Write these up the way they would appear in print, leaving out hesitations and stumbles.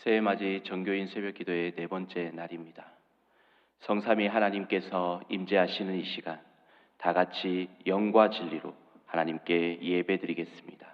새해 맞이 정교인 새벽기도의 네 번째 날입니다. 성삼위 하나님께서 임재하시는 이 시간, 다 같이 영과 진리로 하나님께 예배드리겠습니다.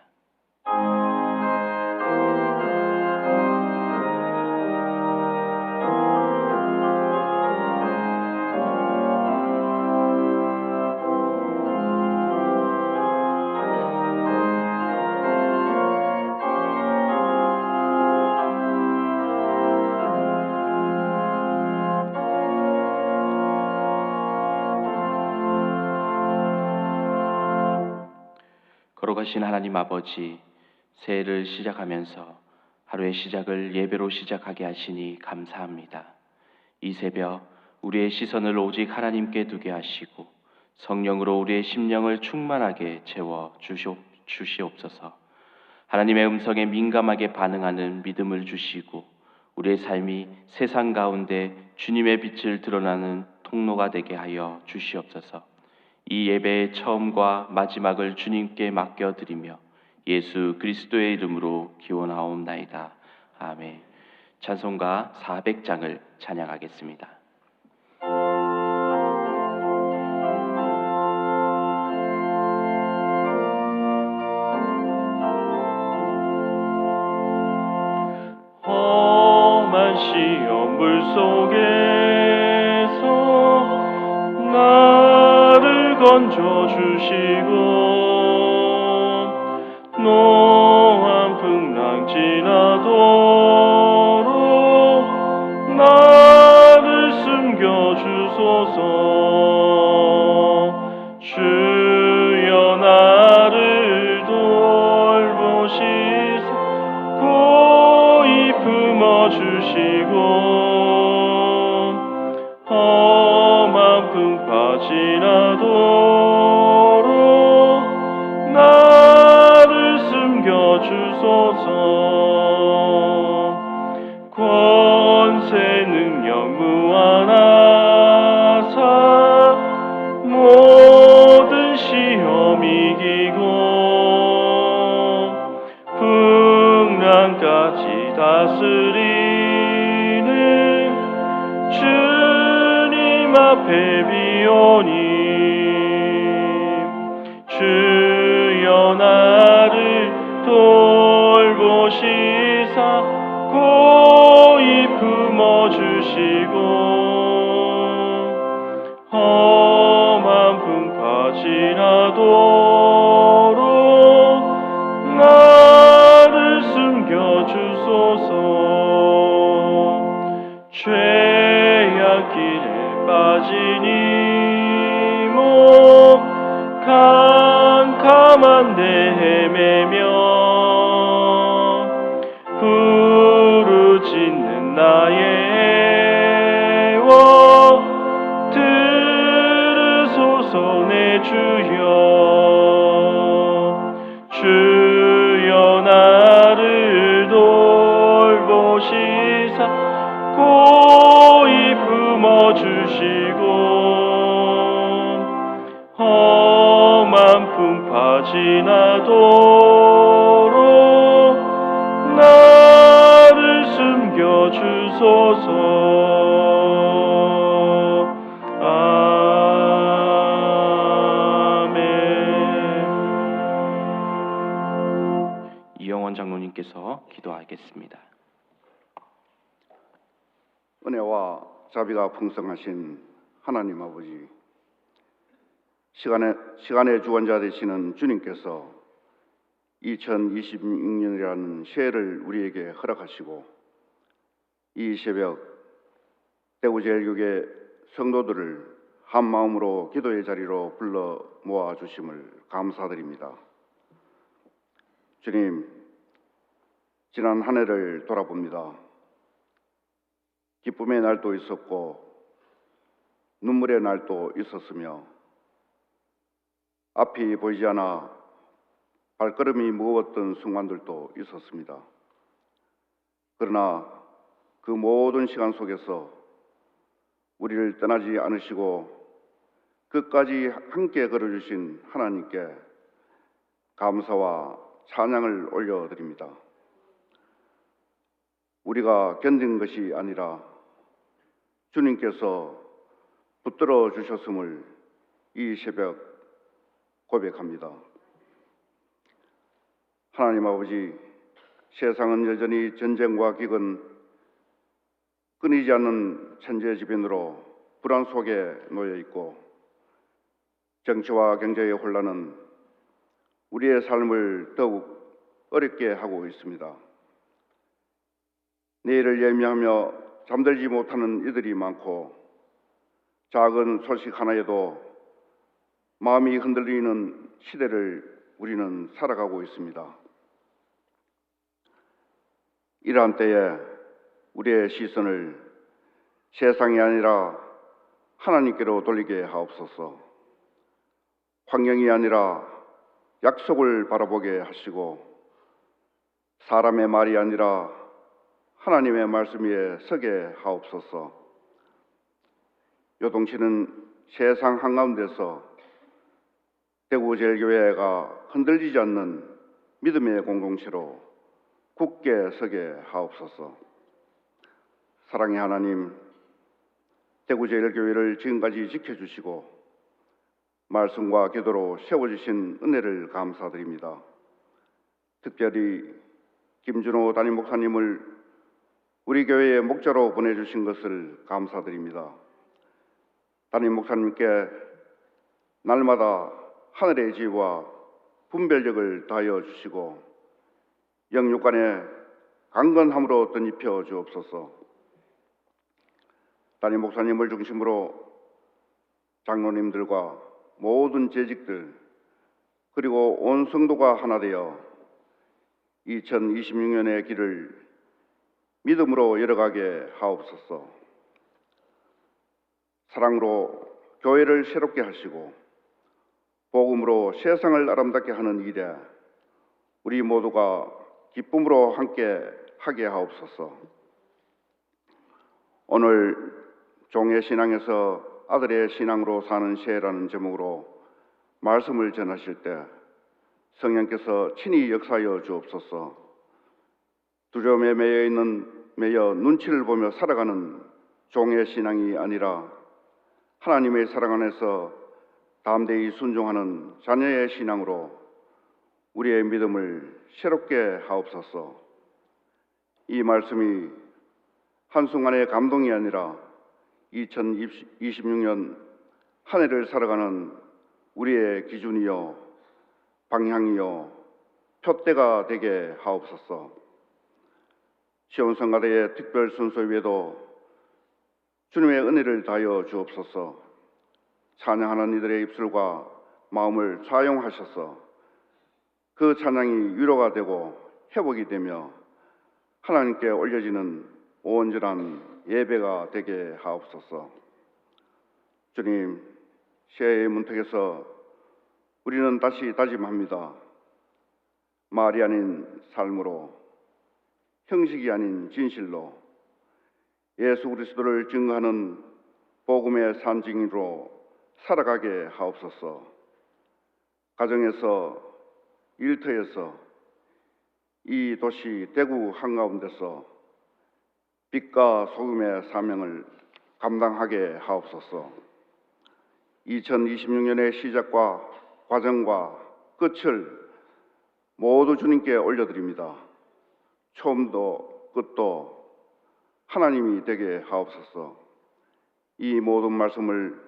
거룩하신 하나님 아버지, 새해를 시작하면서 하루의 시작을 예배로 시작하게 하시니 감사합니다. 이 새벽 우리의 시선을 오직 하나님께 두게 하시고 성령으로 우리의 심령을 충만하게 채워 주시옵소서. 하나님의 음성에 민감하게 반응하는 믿음을 주시고 우리의 삶이 세상 가운데 주님의 빛을 드러나는 통로가 되게 하여 주시옵소서. 이 예배의 처음과 마지막을 주님께 맡겨드리며 예수 그리스도의 이름으로 기원하옵나이다. 아멘. 찬송가 400장을 찬양하겠습니다. 험한 시험불 속에서 나를 건져주시고 노한 풍랑 지나도록 나를 숨겨주소서. 주여 나를 돌보시사 고이 품어주시고 험한 풍파 지나도록 나를 숨겨주소서. 권세 능력 무한하사 모든 시험 이기고 풍랑까지 다스리는 주님 앞에 비오니 주여 나를 돌보시사 고이 품어주시고 험한 풍파 지나도록 나를 숨겨주소서. 죄악길에 빠지니 몸 캄캄한 데 헤매며 부르짖는 나의 애원 들으소서. 내 주여 나를 돌보시사 고이 품어주시고 험한 풍파 지나도록 나를 숨겨주소서. 이영원 장로님께서 기도하겠습니다. 은혜와 자비가 풍성하신 하나님 아버지, 시간의 주관자 되시는 주님께서 2026년이라는 새해를 우리에게 허락하시고 이 새벽 대구제일교회 성도들을 한 마음으로 기도의 자리로 불러 모아주심을 감사드립니다. 주님, 지난 한 해를 돌아봅니다. 기쁨의 날도 있었고 눈물의 날도 있었으며 앞이 보이지 않아 발걸음이 무거웠던 순간들도 있었습니다. 그러나 그 모든 시간 속에서 우리를 떠나지 않으시고 끝까지 함께 걸어주신 하나님께 감사와 찬양을 올려드립니다. 우리가 견딘 것이 아니라 주님께서 붙들어 주셨음을 이 새벽 고백합니다. 하나님 아버지, 세상은 여전히 전쟁과 기근, 끊이지 않는 천재지변으로 불안 속에 놓여 있고 정치와 경제의 혼란은 우리의 삶을 더욱 어렵게 하고 있습니다. 내일을 예미하며 잠들지 못하는 이들이 많고 작은 소식 하나에도 마음이 흔들리는 시대를 우리는 살아가고 있습니다. 이러한 때에 우리의 시선을 세상이 아니라 하나님께로 돌리게 하옵소서. 환경이 아니라 약속을 바라보게 하시고 사람의 말이 아니라 하나님의 말씀 위에 서게 하옵소서. 요동치는 세상 한가운데서 대구제일교회가 흔들리지 않는 믿음의 공동체로 굳게 서게 하옵소서. 사랑의 하나님, 대구제일교회를 지금까지 지켜주시고 말씀과 기도로 세워주신 은혜를 감사드립니다. 특별히 김준호 담임 목사님을 우리 교회의 목자로 보내주신 것을 감사드립니다. 담임 목사님께 날마다 하늘의 지혜와 분별력을 다하여 주시고 영육간에 강건함으로 덧입혀 주옵소서. 담임 목사님을 중심으로 장로님들과 모든 재직들 그리고 온 성도가 하나 되어 2026년의 길을 믿음으로 열어가게 하옵소서. 사랑으로 교회를 새롭게 하시고 복음으로 세상을 아름답게 하는 일에 우리 모두가 기쁨으로 함께 하게 하옵소서. 오늘 종의 신앙에서 아들의 신앙으로 사는 새해라는 제목으로 말씀을 전하실 때 성령께서 친히 역사하여 주옵소서. 두려움에 매여 눈치를 보며 살아가는 종의 신앙이 아니라 하나님의 사랑 안에서 담대히 순종하는 자녀의 신앙으로 우리의 믿음을 새롭게 하옵소서. 이 말씀이 한순간의 감동이 아니라 2026년 한 해를 살아가는 우리의 기준이요 방향이요 표대가 되게 하옵소서. 시온성가대의 특별 순서 위에도 주님의 은혜를 다하여 주옵소서. 찬양하는 이들의 입술과 마음을 좌용하셔서 그 찬양이 위로가 되고 회복이 되며 하나님께 올려지는 온전한 예배가 되게 하옵소서. 주님, 새해의 문턱에서 우리는 다시 다짐합니다. 말이 아닌 삶으로, 형식이 아닌 진실로 예수 그리스도를 증거하는 복음의 산증인으로 살아가게 하옵소서. 가정에서, 일터에서, 이 도시 대구 한가운데서 빛과 소금의 사명을 감당하게 하옵소서. 2026년의 시작과 과정과 끝을 모두 주님께 올려드립니다. 처음도 끝도 하나님이 되게 하옵소서. 이 모든 말씀을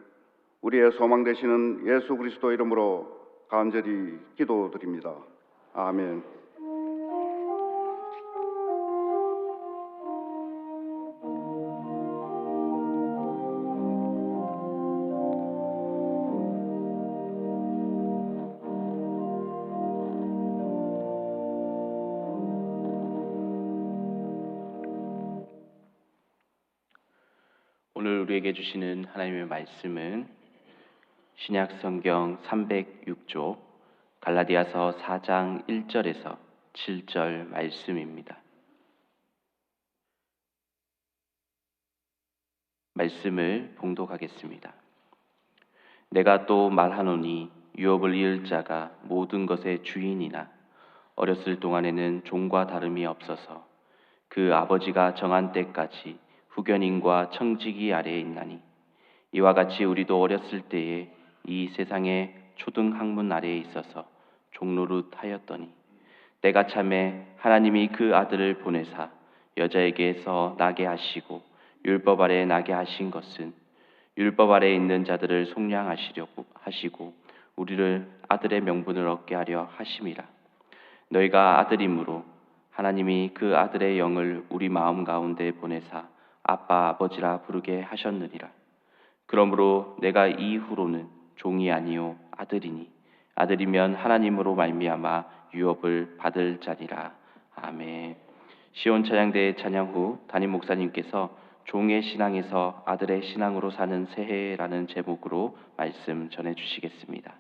우리의 소망 되시는 예수 그리스도 이름으로 간절히 기도드립니다. 아멘. 오늘 우리에게 주시는 하나님의 말씀은 신약 성경 306조 갈라디아서 4장 1절에서 7절 말씀입니다. 말씀을 봉독하겠습니다. 내가 또 말하노니 유업을 이을 자가 모든 것의 주인이나 어렸을 동안에는 종과 다름이 없어서 그 아버지가 정한 때까지 후견인과 청지기 아래에 있나니 이와 같이 우리도 어렸을 때에 이 세상의 초등 학문 아래에 있어서 종노릇 하였더니 때가 차매 하나님이 그 아들을 보내사 여자에게서 나게 하시고 율법 아래에 나게 하신 것은 율법 아래에 있는 자들을 속량하시려고 하시고 우리를 아들의 명분을 얻게 하려 하심이라. 너희가 아들이므로 하나님이 그 아들의 영을 우리 마음 가운데 보내사 아빠 아버지라 부르게 하셨느니라. 그러므로 내가 이후로는 종이 아니요 아들이니 아들이면 하나님으로 말미암아 유업을 받을 자니라. 아멘. 시온 찬양대의 찬양 후 담임 목사님께서 종의 신앙에서 아들의 신앙으로 사는 새해라는 제목으로 말씀 전해 주시겠습니다.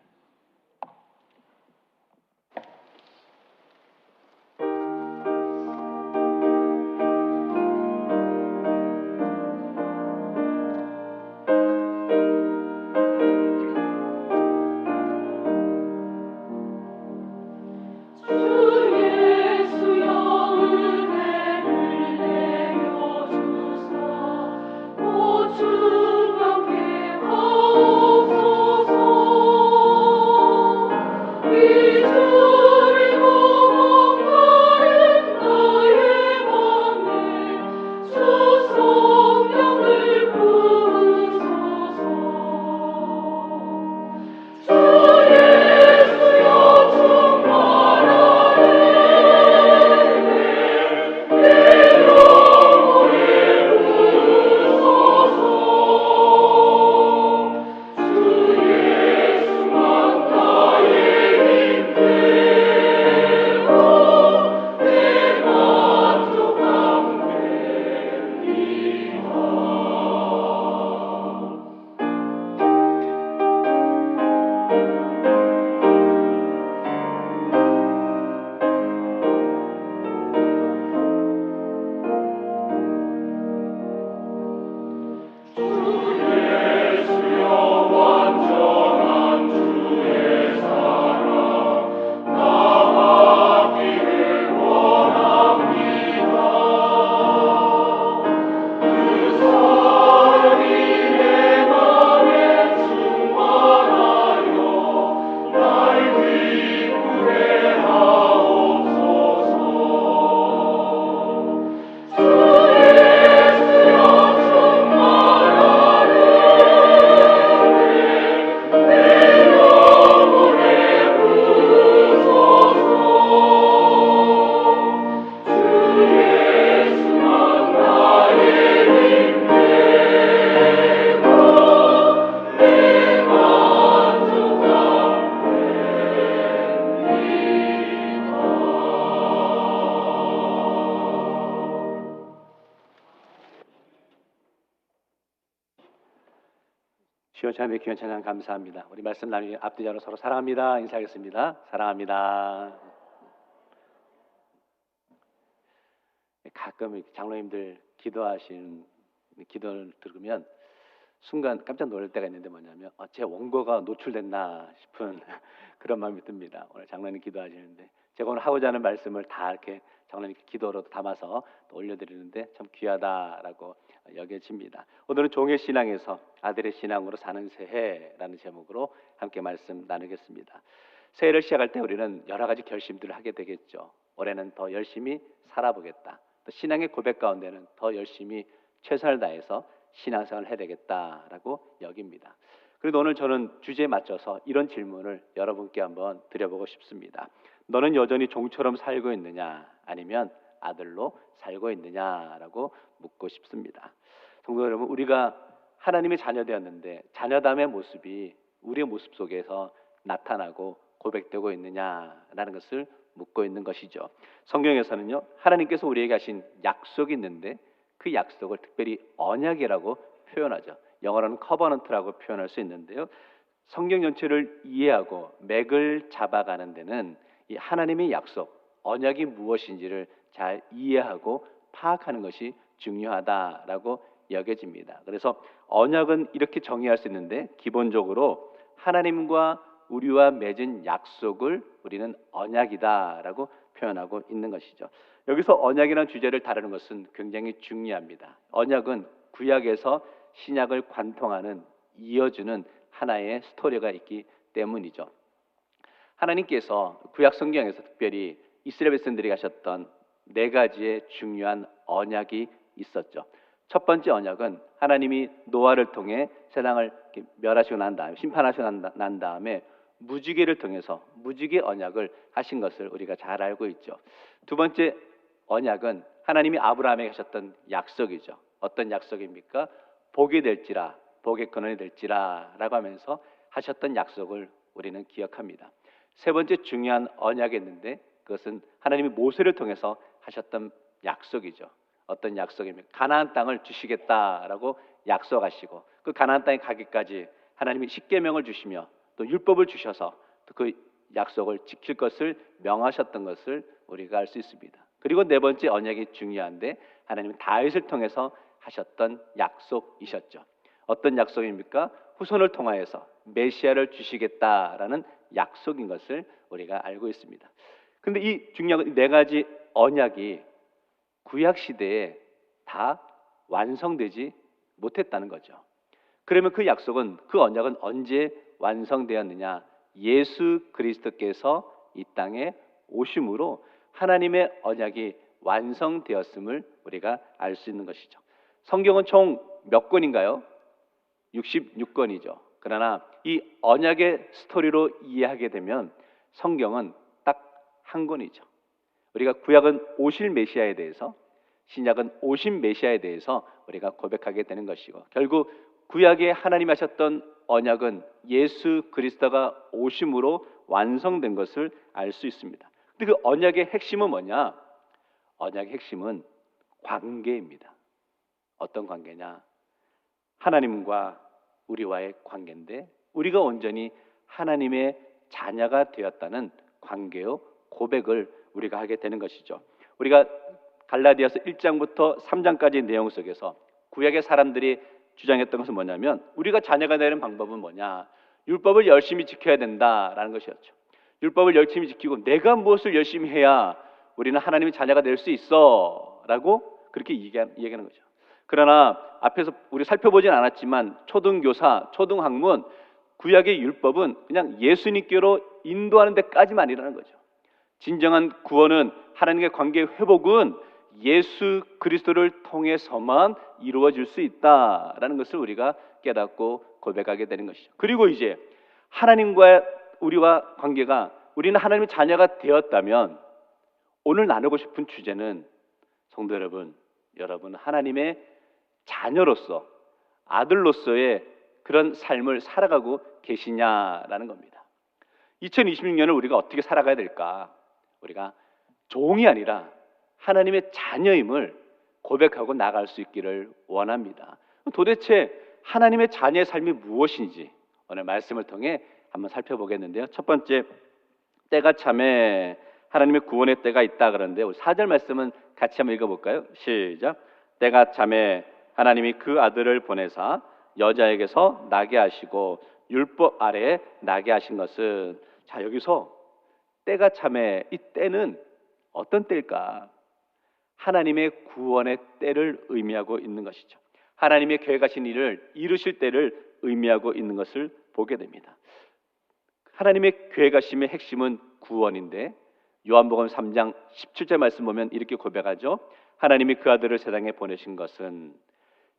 시원찬의 귀한 찬양 감사합니다. 우리 말씀 나누기 앞뒤자로 서로 사랑합니다. 인사하겠습니다. 사랑합니다. 가끔 장로님들 기도하시는 기도를 들으면 순간 깜짝 놀랄 때가 있는데 뭐냐면 제 원고가 노출됐나 싶은 그런 마음이 듭니다. 오늘 장로님 기도하시는데 제가 오늘 하고자 하는 말씀을 다 이렇게 장로님 기도로 담아서 또 올려드리는데 참 귀하다라고 여겨집니다. 오늘은 종의 신앙에서 아들의 신앙으로 사는 새해라는 제목으로 함께 말씀 나누겠습니다. 새해를 시작할 때 우리는 여러 가지 결심들을 하게 되겠죠. 올해는 더 열심히 살아보겠다. 또 신앙의 고백 가운데는 더 열심히 최선을 다해서 신앙생활을 해야 되겠다라고 여깁니다. 그래도 오늘 저는 주제에 맞춰서 이런 질문을 여러분께 한번 드려보고 싶습니다. 너는 여전히 종처럼 살고 있느냐 아니면 아들로 살고 있느냐라고 묻고 싶습니다. 성도 여러분, 우리가 하나님의 자녀되었는데 자녀담의 모습이 우리의 모습 속에서 나타나고 고백되고 있느냐라는 것을 묻고 있는 것이죠. 성경에서는요, 하나님께서 우리에게 하신 약속이 있는데 그 약속을 특별히 언약이라고 표현하죠. 영어로는 커버넌트라고 표현할 수 있는데요, 성경 전체를 이해하고 맥을 잡아가는 데는 이 하나님의 약속, 언약이 무엇인지를 잘 이해하고 파악하는 것이 중요하다라고 여겨집니다. 그래서 언약은 이렇게 정의할 수 있는데 기본적으로 하나님과 우리와 맺은 약속을 우리는 언약이다라고 표현하고 있는 것이죠. 여기서 언약이라는 주제를 다루는 것은 굉장히 중요합니다. 언약은 구약에서 신약을 관통하는, 이어주는 하나의 스토리가 있기 때문이죠. 하나님께서 구약 성경에서 특별히 이스라엘 백성들이 하셨던 4가지의 중요한 언약이 있었죠. 첫 번째 언약은 하나님이 노아를 통해 세상을 멸하시고 난 다음에, 심판하시고 난 다음에 무지개를 통해서 무지개 언약을 하신 것을 우리가 잘 알고 있죠. 두 번째 언약은 하나님이 아브라함에게 하셨던 약속이죠. 어떤 약속입니까? 복이 될지라, 복의 근원이 될지라 라고 하면서 하셨던 약속을 우리는 기억합니다. 세 번째 중요한 언약이 있는데 그것은 하나님이 모세를 통해서 하셨던 약속이죠. 어떤 약속입니까? 가나안 땅을 주시겠다라고 약속하시고 그 가나안 땅에 가기까지 하나님이 십계명을 주시며 또 율법을 주셔서 또 그 약속을 지킬 것을 명하셨던 것을 우리가 알 수 있습니다. 그리고 네 번째 언약이 중요한데 하나님은 다윗을 통해서 하셨던 약속이셨죠. 어떤 약속입니까? 후손을 통하여서 메시아를 주시겠다라는 약속인 것을 우리가 알고 있습니다. 그런데 이 중요한 4가지 언약이 구약 시대에 다 완성되지 못했다는 거죠. 그러면 그 약속은, 그 언약은 언제 완성되었느냐? 예수 그리스도께서 이 땅에 오심으로 하나님의 언약이 완성되었음을 우리가 알 수 있는 것이죠. 성경은 총 몇 권인가요? 66권이죠. 그러나 이 언약의 스토리로 이해하게 되면 성경은 딱 한 권이죠. 우리가 구약은 오실 메시아에 대해서, 신약은 오신 메시아에 대해서 우리가 고백하게 되는 것이고, 결국 구약에 하나님이 하셨던 언약은 예수 그리스도가 오심으로 완성된 것을 알 수 있습니다. 근데 그 언약의 핵심은 뭐냐? 언약의 핵심은 관계입니다. 어떤 관계냐? 하나님과 우리와의 관계인데 우리가 온전히 하나님의 자녀가 되었다는 관계요 고백을 우리가 하게 되는 것이죠. 우리가 갈라디아서 1장부터 3장까지 내용 속에서 구약의 사람들이 주장했던 것은 뭐냐면 우리가 자녀가 되는 방법은 뭐냐? 율법을 열심히 지켜야 된다라는 것이었죠. 율법을 열심히 지키고 내가 무엇을 열심히 해야 우리는 하나님의 자녀가 될 수 있어 라고 그렇게 얘기하는 거죠. 그러나 앞에서 우리 살펴보진 않았지만 초등교사, 초등학문, 구약의 율법은 그냥 예수님께로 인도하는 데까지만이라는 거죠. 진정한 구원은, 하나님의 관계의 회복은 예수 그리스도를 통해서만 이루어질 수 있다라는 것을 우리가 깨닫고 고백하게 되는 것이죠. 그리고 이제 하나님과 우리와 관계가, 우리는 하나님의 자녀가 되었다면 오늘 나누고 싶은 주제는 성도 여러분, 여러분 하나님의 자녀로서, 아들로서의 그런 삶을 살아가고 계시냐라는 겁니다. 2026년을 우리가 어떻게 살아가야 될까? 우리가 종이 아니라 하나님의 자녀임을 고백하고 나갈 수 있기를 원합니다. 도대체 하나님의 자녀의 삶이 무엇인지 오늘 말씀을 통해 한번 살펴보겠는데요. 첫 번째, 때가 참에 하나님의 구원의 때가 있다 그러는데 우리 4절 말씀은 같이 한번 읽어볼까요? 시작. 때가 참에 하나님이 그 아들을 보내사 여자에게서 나게 하시고 율법 아래에 나게 하신 것은, 자 여기서 때가 참에, 이 때는 어떤 때일까? 하나님의 구원의 때를 의미하고 있는 것이죠. 하나님의 계획하신 일을 이루실 때를 의미하고 있는 것을 보게 됩니다. 하나님의 계획하심의 핵심은 구원인데 요한복음 3장 17절 말씀 보면 이렇게 고백하죠. 하나님이 그 아들을 세상에 보내신 것은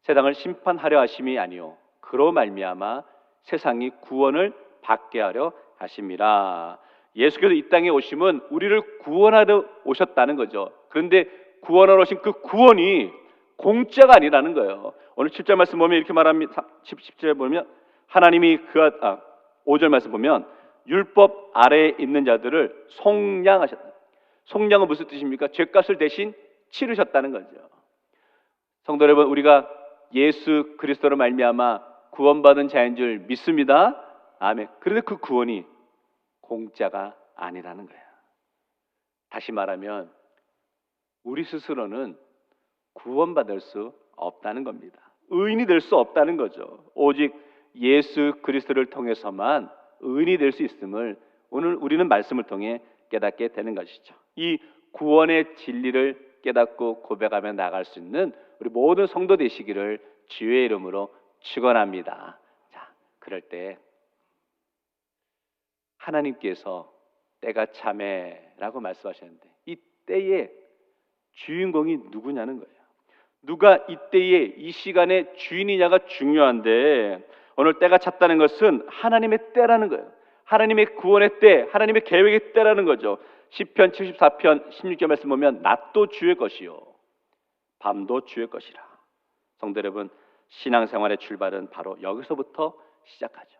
세상을 심판하려 하심이 아니요 그로 말미암아 세상이 구원을 받게 하려 하심이라. 예수께서 이 땅에 오심은 우리를 구원하러 오셨다는 거죠. 그런데 구원하러 오신 그 구원이 공짜가 아니라는 거예요. 오늘 7절 말씀 보면 이렇게 말합니다. 10절 보면 하나님이 5절 말씀 보면 율법 아래에 있는 자들을 속량하셨다. 속량은 무슨 뜻입니까? 죄값을 대신 치르셨다는 거죠. 성도 여러분, 우리가 예수 그리스도로 말미암아 구원받은 자인 줄 믿습니다. 아멘. 그런데 그 구원이 공짜가 아니라는 거예요. 다시 말하면 우리 스스로는 구원받을 수 없다는 겁니다. 의인이 될 수 없다는 거죠. 오직 예수 그리스도를 통해서만 의인이 될 수 있음을 오늘 우리는 말씀을 통해 깨닫게 되는 것이죠. 이 구원의 진리를 깨닫고 고백하며 나갈 수 있는 우리 모든 성도 되시기를 주의 이름으로 축원합니다. 자, 그럴 때 하나님께서 때가 참에라고 말씀하셨는데 이 때의 주인공이 누구냐는 거예요. 누가 이 때에 이 시간의 주인이냐가 중요한데 오늘 때가 찼다는 것은 하나님의 때라는 거예요. 하나님의 구원의 때, 하나님의 계획의 때라는 거죠. 시편 74편 16절 말씀 보면 낮도 주의 것이요 밤도 주의 것이라. 성도 여러분, 신앙생활의 출발은 바로 여기서부터 시작하죠.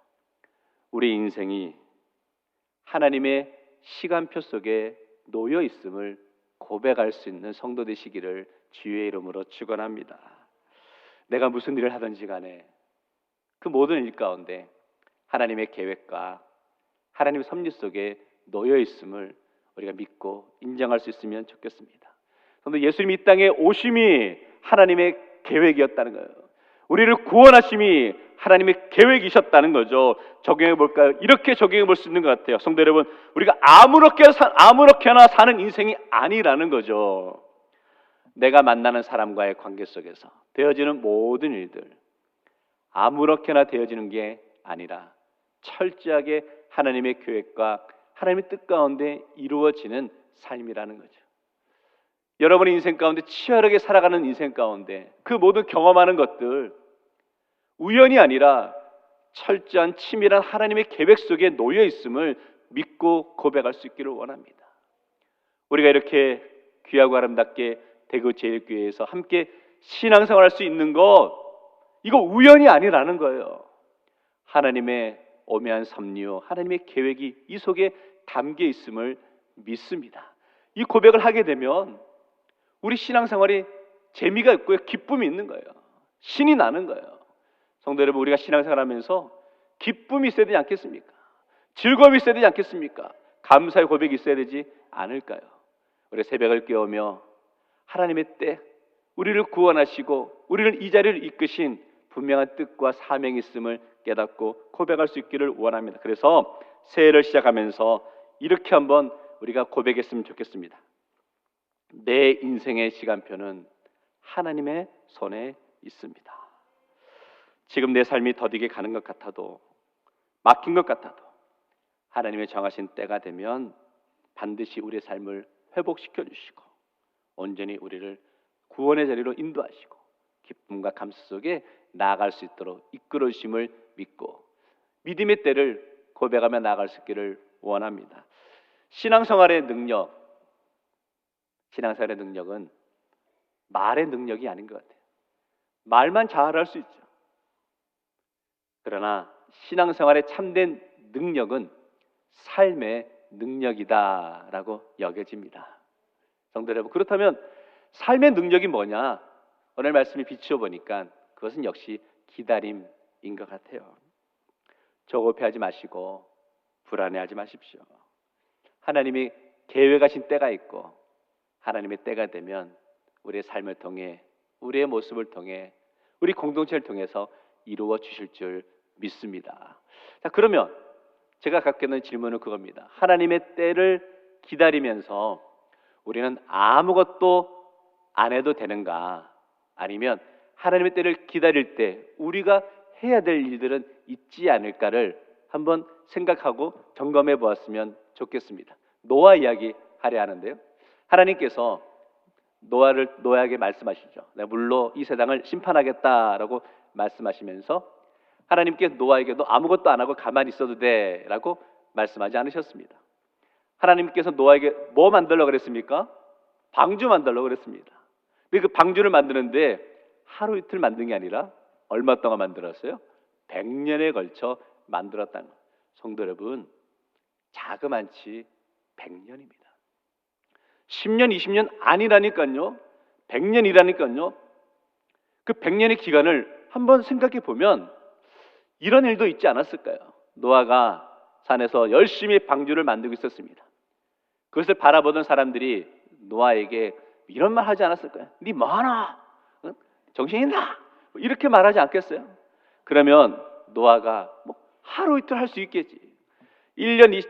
우리 인생이 하나님의 시간표 속에 놓여 있음을 고백할 수 있는 성도 되시기를 주의 이름으로 축원합니다. 내가 무슨 일을 하든지 간에 그 모든 일 가운데 하나님의 계획과 하나님의 섭리 속에 놓여 있음을 우리가 믿고 인정할 수 있으면 좋겠습니다. 그런데 예수님이 이 땅에 오심이 하나님의 계획이었다는 거예요. 우리를 구원하심이 하나님의 계획이셨다는 거죠. 적용해 볼까요? 이렇게 적용해 볼 수 있는 것 같아요. 성도 여러분, 우리가 아무렇게나 사는 인생이 아니라는 거죠. 내가 만나는 사람과의 관계 속에서 되어지는 모든 일들 아무렇게나 되어지는 게 아니라 철저하게 하나님의 계획과 하나님의 뜻 가운데 이루어지는 삶이라는 거죠. 여러분의 인생 가운데 치열하게 살아가는 인생 가운데 그 모든 경험하는 것들 우연이 아니라 철저한 치밀한 하나님의 계획 속에 놓여 있음을 믿고 고백할 수 있기를 원합니다. 우리가 이렇게 귀하고 아름답게 대구 제일교회에서 함께 신앙생활할 수 있는 것 이거 우연이 아니라는 거예요. 하나님의 오묘한 섭리요 하나님의 계획이 이 속에 담겨 있음을 믿습니다. 이 고백을 하게 되면 우리 신앙생활이 재미가 있고요 기쁨이 있는 거예요. 신이 나는 거예요. 성도 여러분, 우리가 신앙생활하면서 기쁨이 있어야 되지 않겠습니까? 즐거움이 있어야 되지 않겠습니까? 감사의 고백이 있어야 되지 않을까요? 우리 새벽을 깨우며 하나님의 때 우리를 구원하시고 우리를 이 자리를 이끄신 분명한 뜻과 사명이 있음을 깨닫고 고백할 수 있기를 원합니다. 그래서 새해를 시작하면서 이렇게 한번 우리가 고백했으면 좋겠습니다. 내 인생의 시간표는 하나님의 손에 있습니다. 지금 내 삶이 더디게 가는 것 같아도 막힌 것 같아도 하나님의 정하신 때가 되면 반드시 우리의 삶을 회복시켜 주시고 온전히 우리를 구원의 자리로 인도하시고 기쁨과 감사 속에 나아갈 수 있도록 이끌어 주심을 믿고 믿음의 때를 고백하며 나아갈 수 있기를 원합니다. 신앙생활의 능력은 말의 능력이 아닌 것 같아요. 말만 잘할 수 있죠. 그러나 신앙생활의 참된 능력은 삶의 능력이다라고 여겨집니다. 성도 여러분, 그렇다면 삶의 능력이 뭐냐? 오늘 말씀이 비추어 보니까 그것은 역시 기다림인 것 같아요. 조급해하지 마시고 불안해하지 마십시오. 하나님이 계획하신 때가 있고 하나님의 때가 되면 우리의 삶을 통해 우리의 모습을 통해 우리 공동체를 통해서 이루어 주실 줄 믿습니다. 자, 그러면 제가 갖고 있는 질문은 그겁니다. 하나님의 때를 기다리면서 우리는 아무것도 안 해도 되는가? 아니면 하나님의 때를 기다릴 때 우리가 해야 될 일들은 있지 않을까를 한번 생각하고 점검해 보았으면 좋겠습니다. 노아 이야기 하려 하는데요. 하나님께서 노아에게 말씀하시죠. 내가 물로 이 세상을 심판하겠다라고 말씀하시면서 하나님께 노아에게 너 아무것도 안 하고 가만히 있어도 돼라고 말씀하지 않으셨습니다. 하나님께서 노아에게 뭐 만들려고 그랬습니까? 방주 만들려고 그랬습니다. 근데 그 방주를 만드는데 하루 이틀 만든 게 아니라 얼마 동안 만들었어요? 100년에 걸쳐 만들었다는 거예요. 성도 여러분, 자그만치 100년입니다. 10년, 20년 아니라니까요. 100년이라니까요. 그 100년의 기간을 한번 생각해 보면 이런 일도 있지 않았을까요? 노아가 산에서 열심히 방주를 만들고 있었습니다. 그것을 바라보던 사람들이 노아에게 이런 말 하지 않았을까요? 네 뭐하나? 응? 정신 있나? 이렇게 말하지 않겠어요? 그러면 노아가 뭐 하루 이틀 할 수 있겠지. 1년,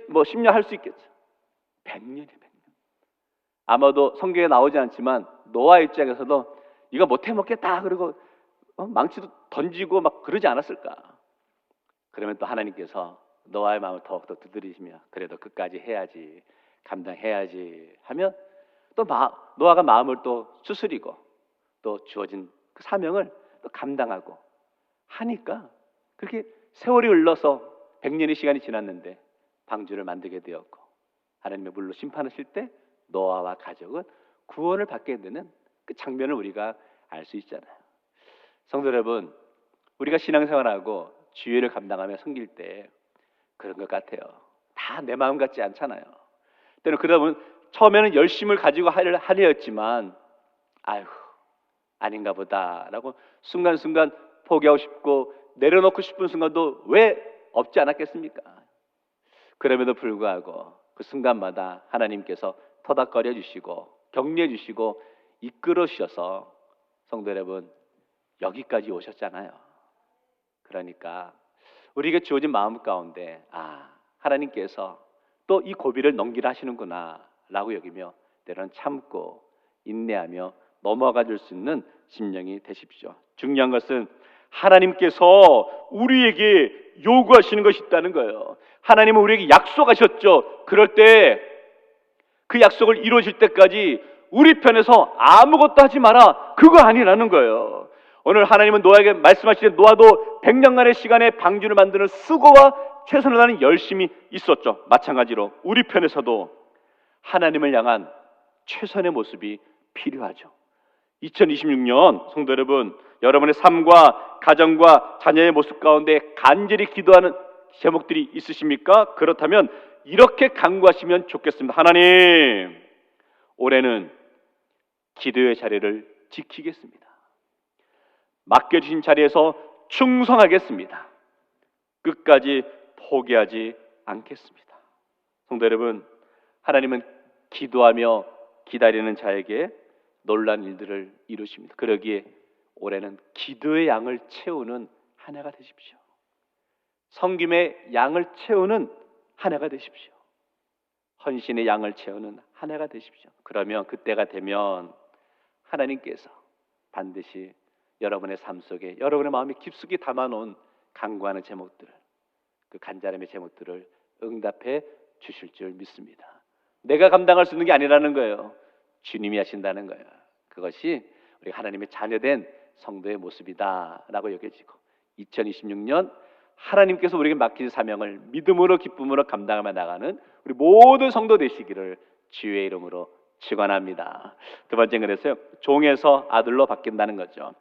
10년 할 수 있겠죠. 100년이에요. 100년. 아마도 성경에 나오지 않지만 노아 입장에서도 이거 못해 먹겠다 그리고 망치도 던지고 막 그러지 않았을까? 그러면 또 하나님께서 노아의 마음을 더욱더 두드리시며 그래도 끝까지 해야지, 감당해야지 하면 또 노아가 마음을 또 추스리고 또 주어진 그 사명을 또 감당하고 하니까 그렇게 세월이 흘러서 100년의 시간이 지났는데 방주를 만들게 되었고 하나님의 물로 심판하실 때 노아와 가족은 구원을 받게 되는 그 장면을 우리가 알 수 있잖아요. 성도 여러분, 우리가 신앙생활하고 주의를 감당하며 섬길 때 그런 것 같아요. 다 내 마음 같지 않잖아요. 때는 그러다 보면 처음에는 열심을 가지고 하려 했지만 아휴 아닌가 보다라고 순간순간 포기하고 싶고 내려놓고 싶은 순간도 왜 없지 않았겠습니까? 그럼에도 불구하고 그 순간마다 하나님께서 토닥거려 주시고 격려해 주시고 이끌어 주셔서 성도 여러분 여기까지 오셨잖아요. 그러니까 우리에게 주어진 마음 가운데 하나님께서 또 이 고비를 넘기라 하시는구나 라고 여기며 때로는 참고 인내하며 넘어가 줄 수 있는 심령이 되십시오. 중요한 것은 하나님께서 우리에게 요구하시는 것이 있다는 거예요. 하나님은 우리에게 약속하셨죠. 그럴 때 그 약속을 이루어질 때까지 우리 편에서 아무것도 하지 마라. 그거 아니라는 거예요. 오늘 하나님은 노아에게 말씀하시되 노아도 100년간의 시간에 방주를 만드는 수고와 최선을 다하는 열심이 있었죠. 마찬가지로 우리 편에서도 하나님을 향한 최선의 모습이 필요하죠. 2026년 성도 여러분, 여러분의 삶과 가정과 자녀의 모습 가운데 간절히 기도하는 제목들이 있으십니까? 그렇다면 이렇게 간구하시면 좋겠습니다. 하나님, 올해는 기도의 자리를 지키겠습니다. 맡겨주신 자리에서 충성하겠습니다. 끝까지 포기하지 않겠습니다. 성도 여러분, 하나님은 기도하며 기다리는 자에게 놀라운 일들을 이루십니다. 그러기에 올해는 기도의 양을 채우는 한 해가 되십시오. 섬김의 양을 채우는 한 해가 되십시오. 헌신의 양을 채우는 한 해가 되십시오. 그러면 그때가 되면 하나님께서 반드시 여러분의 삶 속에 여러분의 마음에 깊숙이 담아놓은 간구하는 제목들, 그 간절함의 제목들을 응답해 주실 줄 믿습니다. 내가 감당할 수 있는 게 아니라는 거예요. 주님이 하신다는 거예요. 그것이 우리 하나님의 자녀된 성도의 모습이다라고 여겨지고 2026년 하나님께서 우리에게 맡긴 사명을 믿음으로 기쁨으로 감당하며 나가는 우리 모든 성도 되시기를 주의 이름으로 축원합니다. 두 번째는 그래서요, 종에서 아들로 바뀐다는 거죠.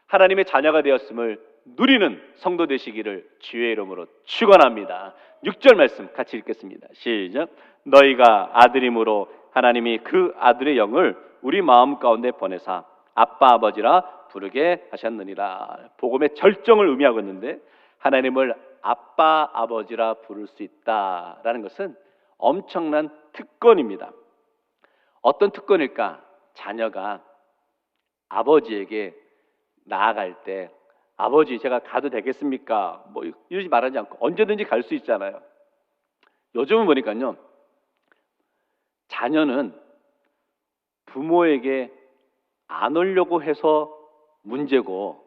하나님의 자녀가 되었음을 누리는 성도 되시기를 주의 이름으로 축원합니다. 6절 말씀 같이 읽겠습니다. 시작. 너희가 아들임으로 하나님이 그 아들의 영을 우리 마음 가운데 보내사 아빠 아버지라 부르게 하셨느니라. 복음의 절정을 의미하고 있는데 하나님을 아빠 아버지라 부를 수 있다라는 것은 엄청난 특권입니다. 어떤 특권일까? 자녀가 아버지에게 나아갈 때 아버지 제가 가도 되겠습니까? 뭐 이러지 말하지 않고 언제든지 갈 수 있잖아요. 요즘은 보니까요, 자녀는 부모에게 안 오려고 해서 문제고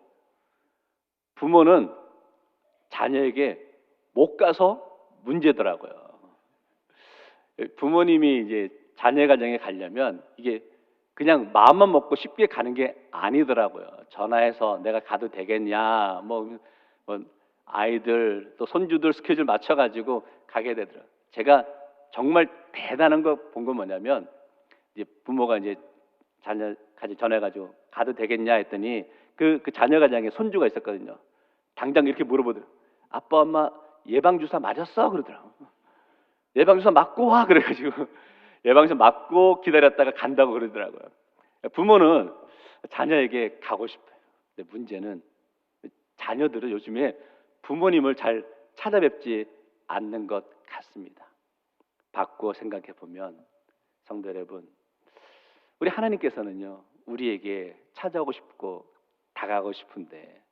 부모는 자녀에게 못 가서 문제더라고요. 부모님이 이제 자녀 가정에 가려면 이게 그냥 마음만 먹고 쉽게 가는 게 아니더라고요. 전화해서 내가 가도 되겠냐, 뭐 아이들 또 손주들 스케줄 맞춰가지고 가게 되더라고요. 제가 정말 대단한 거 본 건 뭐냐면 이제 부모가 이제 자녀 전화해가지고 가도 되겠냐 했더니 그 자녀 가정에 손주가 있었거든요. 당장 이렇게 물어보더라고요. 아빠 엄마 예방주사 맞았어? 그러더라고요. 예방주사 맞고 와 그래가지고 예방주사 맞고 기다렸다가 간다고 그러더라고요. 부모는 자녀에게 가고 싶어요. 근데 문제는 자녀들은 요즘에 부모님을 잘 찾아뵙지 않는 것 같습니다. 바꾸어 생각해 보면 성도 여러분, 우리 하나님께서는요 우리에게 찾아오고 싶고 다가가고 싶은데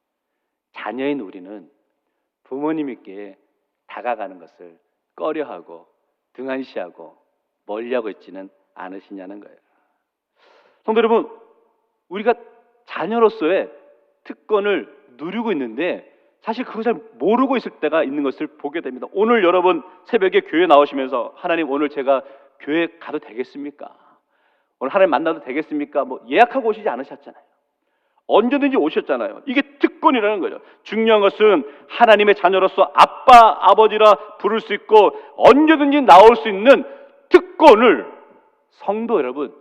자녀인 우리는 부모님께 다가가는 것을 꺼려하고 등한시하고 멀리하고 있지는 않으시냐는 거예요. 성도 여러분, 우리가 자녀로서의 특권을 누리고 있는데 사실 그것을 모르고 있을 때가 있는 것을 보게 됩니다. 오늘 여러분 새벽에 교회 나오시면서 하나님 오늘 제가 교회 가도 되겠습니까? 오늘 하나님 만나도 되겠습니까? 뭐 예약하고 오시지 않으셨잖아요. 언제든지 오셨잖아요. 이게 특권이라는 거죠. 중요한 것은 하나님의 자녀로서 아빠, 아버지라 부를 수 있고 언제든지 나올 수 있는 특권을 성도 여러분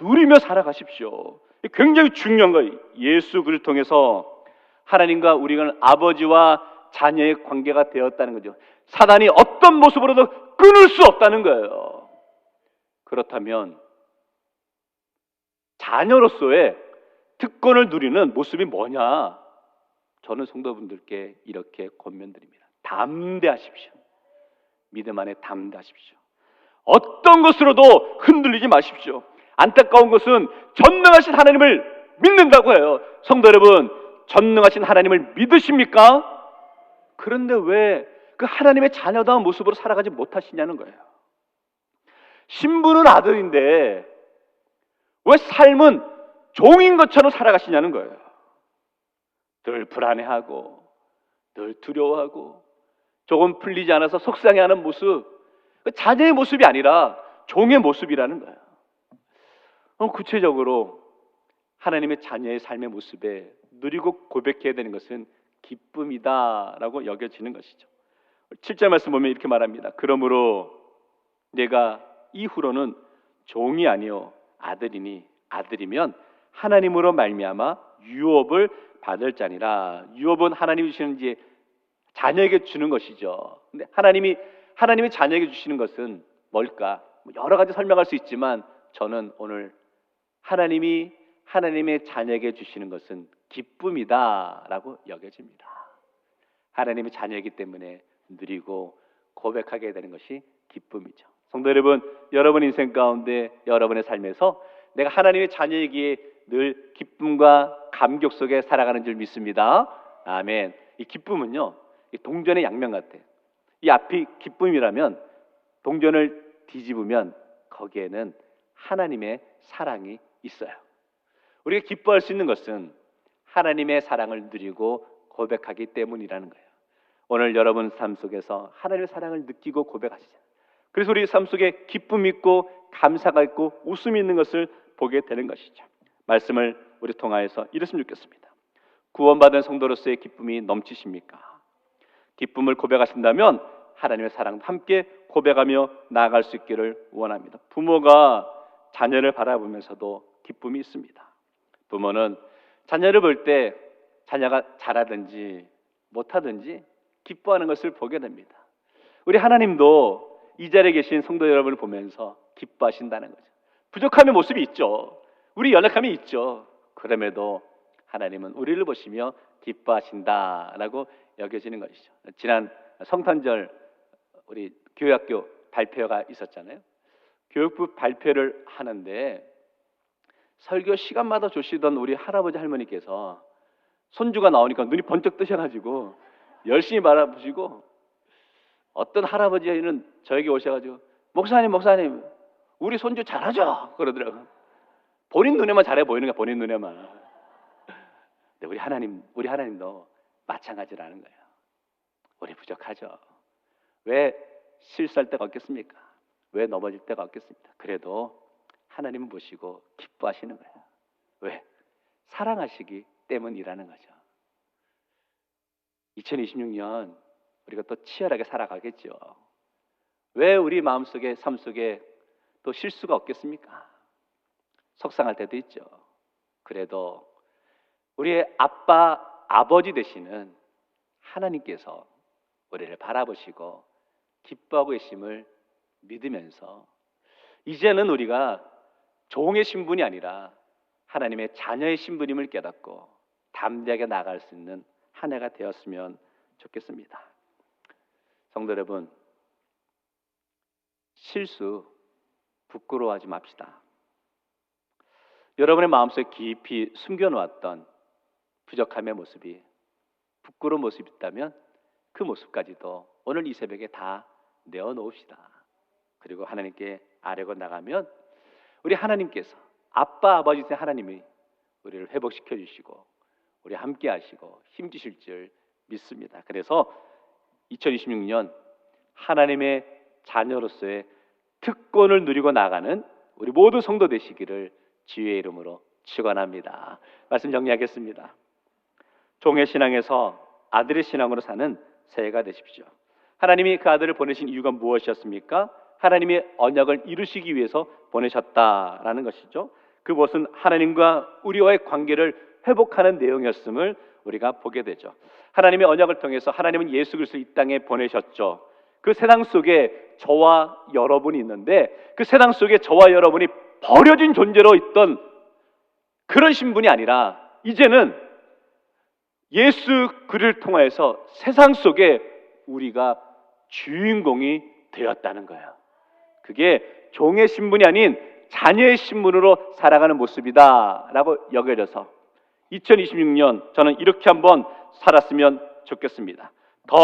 누리며 살아가십시오. 굉장히 중요한 거예요. 예수 그리스도를 통해서 하나님과 우리가 아버지와 자녀의 관계가 되었다는 거죠. 사단이 어떤 모습으로도 끊을 수 없다는 거예요. 그렇다면 자녀로서의 특권을 누리는 모습이 뭐냐? 저는 성도분들께 이렇게 권면드립니다. 담대하십시오. 믿음 안에 담대하십시오. 어떤 것으로도 흔들리지 마십시오. 안타까운 것은 전능하신 하나님을 믿는다고 해요. 성도 여러분, 전능하신 하나님을 믿으십니까? 그런데 왜 그 하나님의 자녀다운 모습으로 살아가지 못하시냐는 거예요. 신부는 아들인데 왜 삶은 종인 것처럼 살아가시냐는 거예요. 늘 불안해하고 늘 두려워하고 조금 풀리지 않아서 속상해하는 모습, 자녀의 모습이 아니라 종의 모습이라는 거예요. 구체적으로 하나님의 자녀의 삶의 모습에 누리고 고백해야 되는 것은 기쁨이다라고 여겨지는 것이죠. 7절 말씀 보면 이렇게 말합니다. 그러므로 내가 이후로는 종이 아니요 아들이니 아들이면 하나님으로 말미암아 유업을 받을 자니라. 유업은 하나님이 주시는 이제 자녀에게 주는 것이죠. 근데 하나님이 자녀에게 주시는 것은 뭘까? 여러 가지 설명할 수 있지만 저는 오늘 하나님의 자녀에게 주시는 것은 기쁨이다라고 여겨집니다. 하나님의 자녀이기 때문에 누리고 고백하게 되는 것이 기쁨이죠. 성도 여러분, 여러분 인생 가운데 여러분의 삶에서 내가 하나님의 자녀이기에 늘 기쁨과 감격 속에 살아가는 줄 믿습니다. 아멘. 이 기쁨은요, 이 동전의 양면 같아요. 이 앞이 기쁨이라면 동전을 뒤집으면 거기에는 하나님의 사랑이 있어요. 우리가 기뻐할 수 있는 것은 하나님의 사랑을 누리고 고백하기 때문이라는 거예요. 오늘 여러분 삶 속에서 하나님의 사랑을 느끼고 고백하시잖아요. 그래서 우리 삶 속에 기쁨이 있고 감사가 있고 웃음이 있는 것을 보게 되는 것이죠. 말씀을 우리 통하여서 이랬으면 좋겠습니다. 구원받은 성도로서의 기쁨이 넘치십니까? 기쁨을 고백하신다면 하나님의 사랑과 함께 고백하며 나아갈 수 있기를 원합니다. 부모가 자녀를 바라보면서도 기쁨이 있습니다. 부모는 자녀를 볼 때 자녀가 잘하든지 못하든지 기뻐하는 것을 보게 됩니다. 우리 하나님도 이 자리에 계신 성도 여러분을 보면서 기뻐하신다는 거죠. 부족함의 모습이 있죠. 우리 연약함이 있죠. 그럼에도 하나님은 우리를 보시며 기뻐하신다라고 여겨지는 것이죠. 지난 성탄절 우리 교회학교 발표가 있었잖아요. 교육부 발표를 하는데 설교 시간마다 주시던 우리 할아버지 할머니께서 손주가 나오니까 눈이 번쩍 뜨셔가지고 열심히 바라보시고 어떤 할아버지는 저에게 오셔가지고 목사님 우리 손주 잘하죠? 그러더라고요. 본인 눈에만 잘해 보이는 거야. 본인 눈에만. 근데 우리 하나님도 마찬가지라는 거예요. 우리 부족하죠. 왜 실수할 때가 없겠습니까? 왜 넘어질 때가 없겠습니까? 그래도 하나님은 보시고 기뻐하시는 거예요. 왜? 사랑하시기 때문이라는 거죠. 2026년 우리가 또 치열하게 살아가겠죠. 왜 우리 마음속에 삶 속에 또 실수가 없겠습니까? 속상할 때도 있죠. 그래도 우리의 아빠, 아버지 되시는 하나님께서 우리를 바라보시고 기뻐하고 계심을 믿으면서 이제는 우리가 종의 신분이 아니라 하나님의 자녀의 신분임을 깨닫고 담대하게 나아갈 수 있는 한 해가 되었으면 좋겠습니다. 성도 여러분, 실수 부끄러워하지 맙시다. 여러분의 마음속에 깊이 숨겨놓았던 부족함의 모습이 부끄러운 모습이 있다면 그 모습까지도 오늘 이 새벽에 다 내어놓읍시다. 그리고 하나님께 아뢰고 나가면 우리 하나님께서 아빠 아버지신 하나님이 우리를 회복시켜 주시고 우리 함께 하시고 힘주실 줄 믿습니다. 그래서 2026년 하나님의 자녀로서의 특권을 누리고 나가는 우리 모두 성도 되시기를 주의 이름으로 축원합니다. 말씀 정리하겠습니다. 종의 신앙에서 아들의 신앙으로 사는 새해가 되십시오. 하나님이 그 아들을 보내신 이유가 무엇이었습니까? 하나님의 언약을 이루시기 위해서 보내셨다라는 것이죠. 그것은 하나님과 우리와의 관계를 회복하는 내용이었음을 우리가 보게 되죠. 하나님의 언약을 통해서 하나님은 예수 그리스도를 이 땅에 보내셨죠. 그 세상 속에 저와 여러분이 있는데 그 세상 속에 저와 여러분이 버려진 존재로 있던 그런 신분이 아니라 이제는 예수 그리스도를 통하여서 세상 속에 우리가 주인공이 되었다는 거예요. 그게 종의 신분이 아닌 자녀의 신분으로 살아가는 모습이다 라고 여겨져서 2026년 저는 이렇게 한번 살았으면 좋겠습니다. 더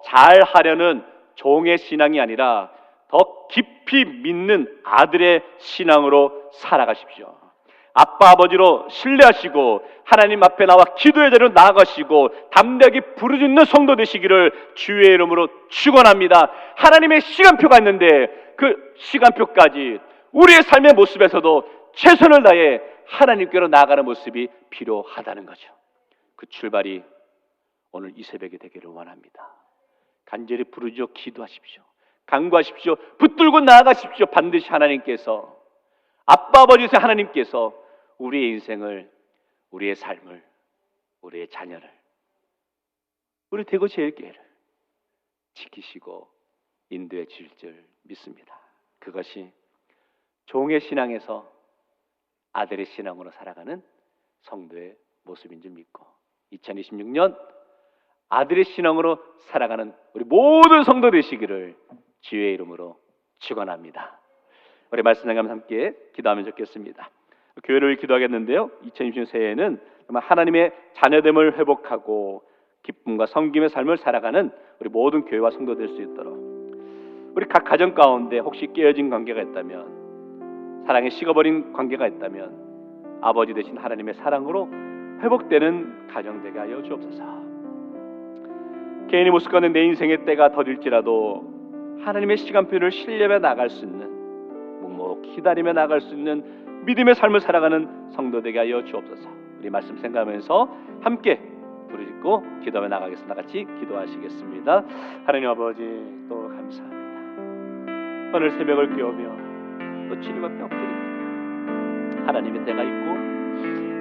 잘하려는 종의 신앙이 아니라 더 깊이 믿는 아들의 신앙으로 살아가십시오. 아빠 아버지로 신뢰하시고 하나님 앞에 나와 기도의 자리로 나아가시고 담대하게 부르짖는 성도 되시기를 주의 이름으로 축원합니다. 하나님의 시간표가 있는데 그 시간표까지 우리의 삶의 모습에서도 최선을 다해 하나님께로 나아가는 모습이 필요하다는 거죠. 그 출발이 오늘 이 새벽에 되기를 원합니다. 간절히 부르짖어 기도하십시오. 간구하십시오. 붙들고 나아가십시오. 반드시 하나님께서 아빠 아버지신 하나님께서 우리의 인생을, 우리의 삶을, 우리의 자녀를, 우리 대고 제일 교회를 지키시고 인도해 주실 줄 믿습니다. 그것이 종의 신앙에서 아들의 신앙으로 살아가는 성도의 모습인 줄 믿고 2026년 아들의 신앙으로 살아가는 우리 모든 성도 되시기를 주의 이름으로 축원합니다. 우리 말씀 나가면 함께 기도하면 좋겠습니다. 교회를 기도하겠는데요. 2026년 새해에는 정말 하나님의 자녀됨을 회복하고 기쁨과 섬김의 삶을 살아가는 우리 모든 교회와 성도 될 수 있도록 우리 각 가정 가운데 혹시 깨어진 관계가 있다면 사랑에 식어버린 관계가 있다면 아버지 되신 하나님의 사랑으로 회복되는 가정 되게 하여 주옵소서. 개인의 모습 가운데 내 인생의 때가 더딜지라도 하나님의 시간표를 신뢰며 나갈 수 있는 묵묵히 기다리며 나갈 수 있는 믿음의 삶을 살아가는 성도 되게 하여 주옵소서. 우리 말씀 생각하면서 함께 부르짖고 기도하며 나가겠습니다. 같이 기도하시겠습니다. 하나님 아버지 또 감사합니다. 오늘 새벽을 깨우며 또 주님 앞에 엎드립니다. 하나님의 때가 있고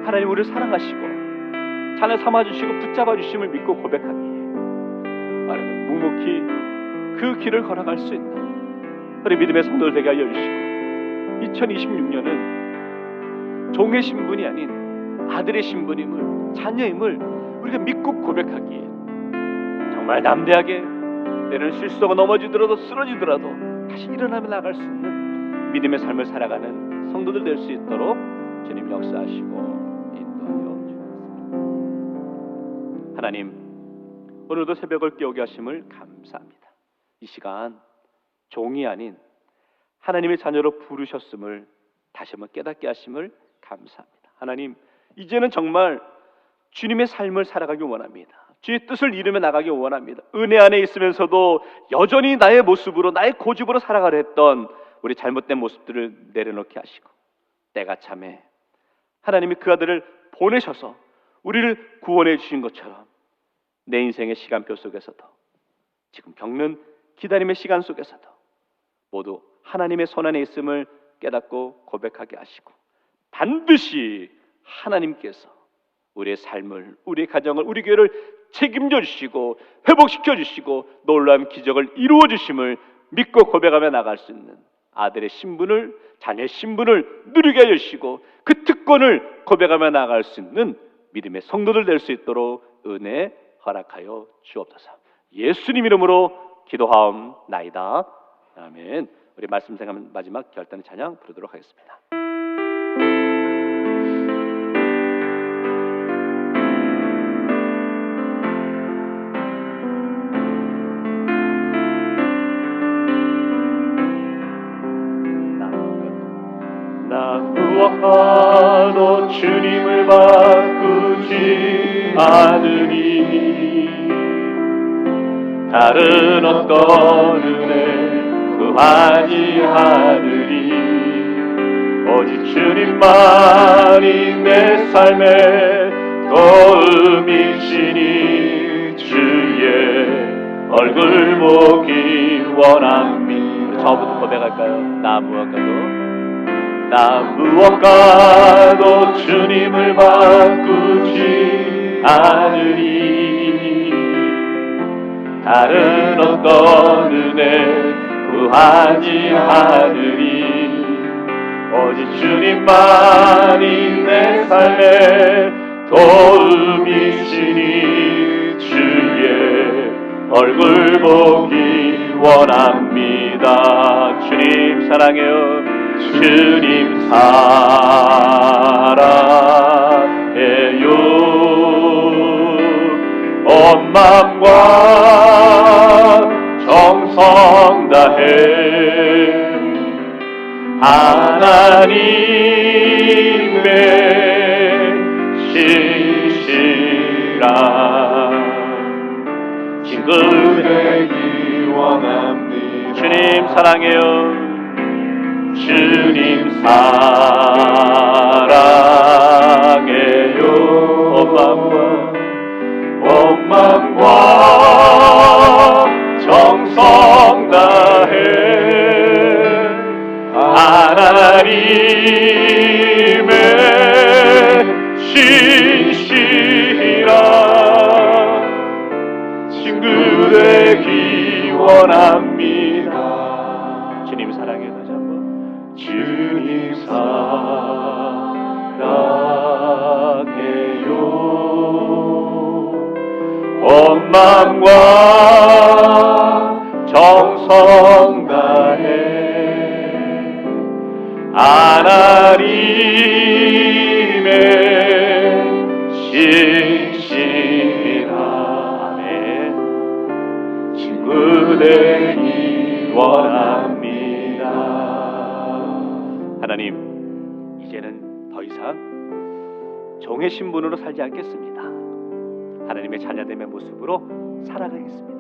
하나님 우리를 사랑하시고 자녀 삼아주시고 붙잡아주심을 믿고 고백하기에 하나님 묵묵히 그 길을 걸어갈 수 있는 우리 믿음의 성도들 되게 하여 주시고 2026년은 종의 신분이 아닌 아들의 신분임을 자녀임을 우리가 믿고 고백하기에 정말 담대하게 때는 실수하고 넘어지더라도 쓰러지더라도 다시 일어나며 나갈 수 있는 믿음의 삶을 살아가는 성도들 될 수 있도록 주님 역사하시고 인도하여 주옵소서. 하나님 오늘도 새벽을 깨우게 하심을 감사합니다. 이 시간 종이 아닌 하나님의 자녀로 부르셨음을 다시 한번 깨닫게 하심을 감사합니다. 하나님 이제는 정말 주님의 삶을 살아가기 원합니다. 주의 뜻을 이루며 나가기 원합니다. 은혜 안에 있으면서도 여전히 나의 모습으로 나의 고집으로 살아가려 했던 우리 잘못된 모습들을 내려놓게 하시고 때가 참에 하나님이 그 아들을 보내셔서 우리를 구원해 주신 것처럼 내 인생의 시간표 속에서도 지금 겪는 기다림의 시간 속에서도 모두 하나님의 손안에 있음을 깨닫고 고백하게 하시고 반드시 하나님께서 우리의 삶을, 우리의 가정을, 우리 교회를 책임져 주시고 회복시켜 주시고 놀라운 기적을 이루어 주심을 믿고 고백하며 나갈 수 있는 아들의 신분을, 자녀의 신분을 누리게 하여 주시고 그 특권을 고백하며 나갈 수 있는 믿음의 성도들 될 수 있도록 은혜 허락하여 주옵소서. 예수님 이름으로 기도하옵나이다. 아멘. 우리 말씀 생각하면 마지막 결단의 찬양 부르도록 하겠습니다. 나무와 하느니 다른 어떤 은혜 구하지 않으리 오직 주님만이 내 삶의 도움이시니 주의 얼굴 보기 원합니다. 처음부터 고백할까요? 나 무엇과도 주님을 바꾸지 않으리 다른 어떤 은혜 구하지 않으리 오직 주님만이 내 삶의 도움이시니 주의 얼굴 보기 원합니다. 주님 사랑해요. 주님 사랑해요. 온 마음과 정성 다해 하나님의 신실한 친구 되기 원합니다. 주님 사랑해요. 주님 사랑해요. 온 마음과 정성 다해 하나님의 신실한 친구 되기 원합니다. 주님 사랑해요. 다시 한번 주님 사랑해요. 온 마음과 정성 다해 하나님의 신실한 친구 되기 원합니다. 하나님, 이제는 더 이상 종의 신분으로 살지 않겠습니다. 하나님의 자녀됨의 모습으로 살아가겠습니다.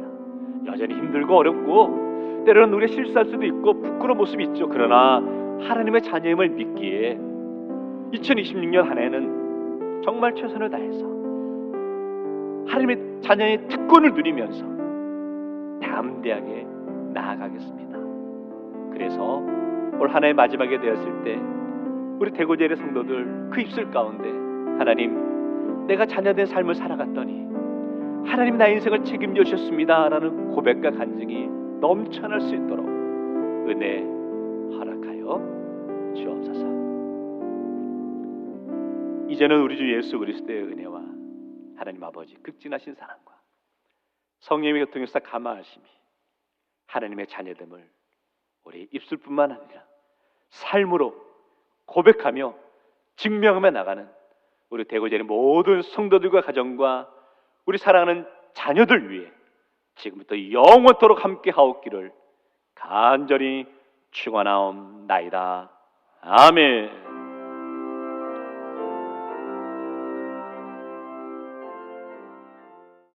여전히 힘들고 어렵고 때로는 우리가 실수할 수도 있고 부끄러운 모습이 있죠. 그러나 하나님의 자녀임을 믿기에 2026년 한 해는 정말 최선을 다해서 하나님의 자녀의 특권을 누리면서 담대하게 나아가겠습니다. 그래서 올 한 해의 마지막에 되었을 때 우리 대구제일의 성도들 그 입술 가운데 하나님, 내가 자녀된 삶을 살아갔더니 하나님 나의 인생을 책임져 주셨습니다 라는 고백과 간증이 넘쳐날 수 있도록 은혜 허락하여 주옵소서. 이제는 우리 주 예수 그리스도의 은혜와 하나님 아버지 극진하신 사랑과 성령의 교통에서 감화하심이 하나님의 자녀됨을 우리 입술뿐만 아니라 삶으로 고백하며 증명하며 나가는 우리 대구제의 모든 성도들과 가정과 우리 사랑하는 자녀들 위해 지금부터 영원토록 함께 하옵기를 간절히 축원하옵나이다. 아멘.